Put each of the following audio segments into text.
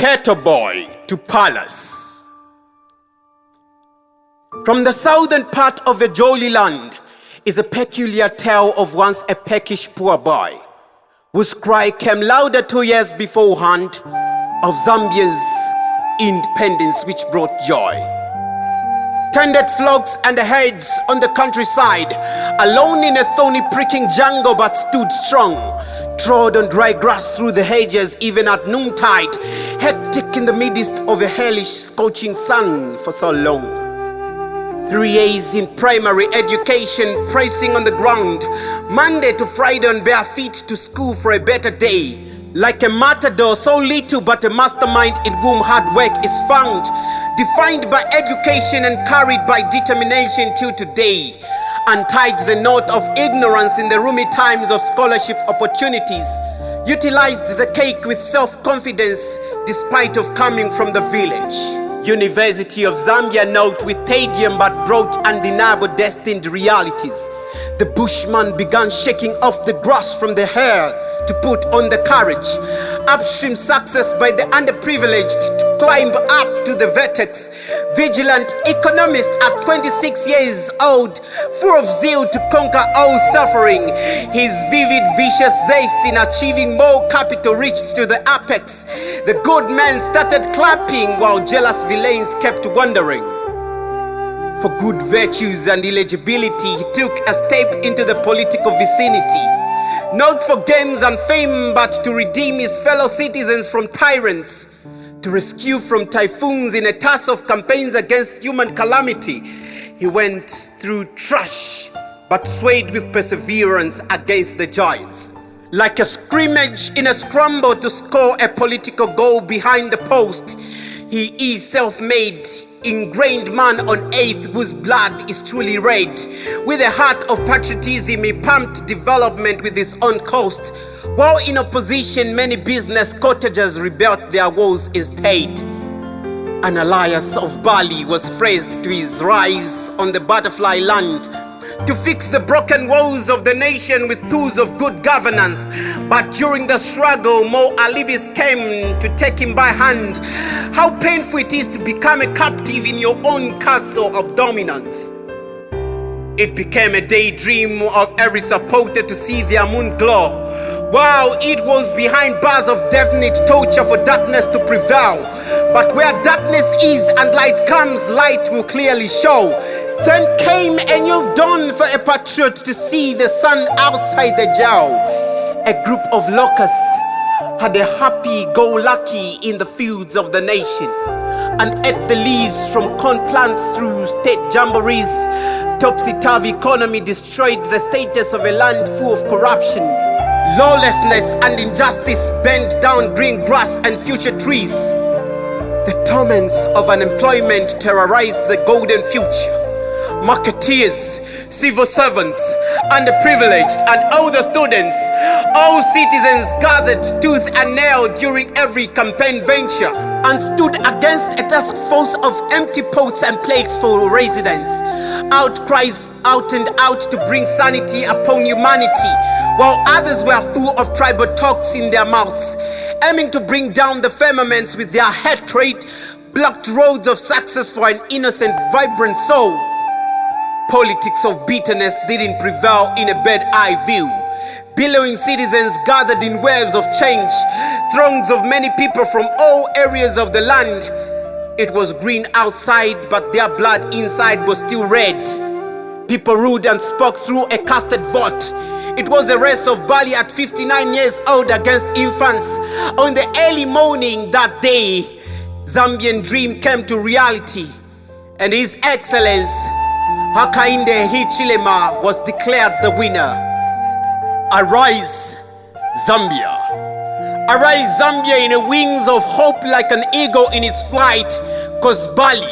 Ghetto boy to palace. From the southern part of the Jolly land is a peculiar tale of once a peckish poor boy, whose cry came louder 2 years beforehand of Zambia's independence, which brought joy. Tended flocks and herds on the countryside, alone in a thorny pricking jungle, but stood strong, trod on dry grass through the hedges even at noontide, hectic in the midst of a hellish scorching sun for so long. 3 years in primary education, pressing on the ground, Monday to Friday on bare feet to school for a better day. Like a matador, so little but a mastermind in whom hard work is found, defined by education and carried by determination till today. Untied the knot of ignorance in the roomy times of scholarship opportunities, utilized the cake with self-confidence despite of coming from the village. University of Zambia note with tedium but brought undeniable destined realities. The bushman began shaking off the grass from the hair to put on the courage. Upstream success by the underprivileged to climb up to the vertex. Vigilant economist at 26 years old, full of zeal to conquer all suffering. His vivid, vicious zest in achieving more capital reached to the apex. The good man started clapping while jealous villains kept wondering. For good virtues and eligibility, he took a step into the political vicinity. Not for gains and fame, but to redeem his fellow citizens from tyrants, to rescue from typhoons in a task of campaigns against human calamity. He went through trash, but swayed with perseverance against the giants. Like a scrimmage in a scramble to score a political goal behind the post, he is self-made, ingrained man on earth whose blood is truly red. With a heart of patriotism, he pumped development with his own cost. While in opposition, many business cottagers rebuilt their walls instead. An alliance of Bali was phrased to his rise on the butterfly land, to fix the broken walls of the nation with tools of good governance. But during the struggle, more alibis came to take him by hand. How painful it is to become a captive in your own castle of dominance. It became a daydream of every supporter to see their moon glow. Wow, it was behind bars of definite torture for darkness to prevail. But where darkness is and light comes, light will clearly show. Then came a new dawn for a patriot to see the sun outside the jail. A group of locusts had a happy-go-lucky in the fields of the nation, and ate the leaves from corn plants through state jamborees. Topsy-turvy economy destroyed the status of a land full of corruption. Lawlessness and injustice bent down green grass and future trees. The torments of unemployment terrorized the golden future. Marketeers, civil servants, underprivileged, and older students, all citizens gathered tooth and nail during every campaign venture and stood against a task force of empty pots and plates for residents. Outcries out and out to bring sanity upon humanity, while others were full of tribal talks in their mouths, aiming to bring down the firmaments with their hatred, blocked roads of success for an innocent, vibrant soul. Politics of bitterness didn't prevail in a bird-eye view. Billowing citizens gathered in waves of change, throngs of many people from all areas of the land. It was green outside, but their blood inside was still red. People ruled and spoke through a casted vote. It was a race of Bali at 59 years old against infants. On the early morning that day, Zambian dream came to reality, and His Excellence Hakainde Hichilema was declared the winner. Arise, Zambia. Arise, Zambia, in the wings of hope like an eagle in its flight, cause Bali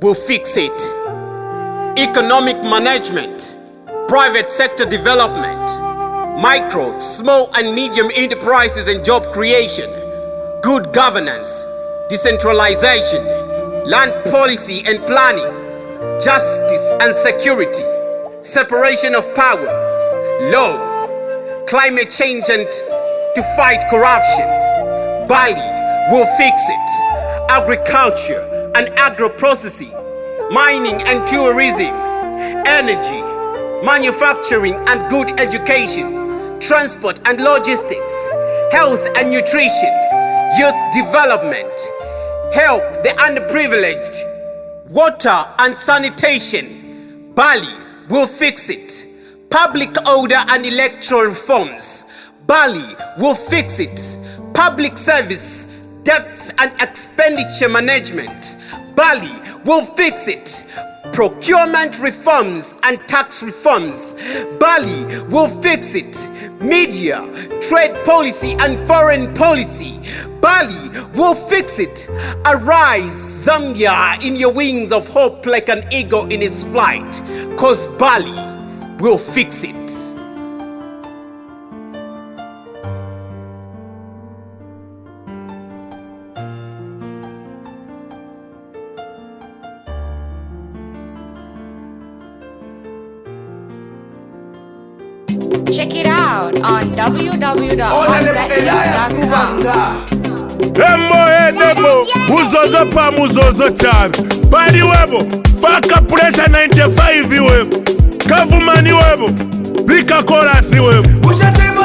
will fix it. Economic management, private sector development, micro, small and medium enterprises and job creation, good governance, decentralization, land policy and planning, justice and security, separation of power, law, climate change and to fight corruption. Bali will fix it. Agriculture and agro-processing, mining and tourism, energy, manufacturing and good education, transport and logistics, health and nutrition, youth development, help the underprivileged, water and sanitation, Bali will fix it. Public order and electoral reforms, Bali will fix it. Public service, debts and expenditure management, Bali will fix it. Procurement reforms and tax reforms, Bali will fix it. Media, trade policy and foreign policy, Bali will fix it. Arise, Zambia, in your wings of hope like an eagle in its flight, 'cause Bali will fix it. Check it out on www.offsetnews.com. Nebo uzozo pa muzozo chana bali webo faka pressure 95 webo kavumani webo bika chorus webo Usha sebo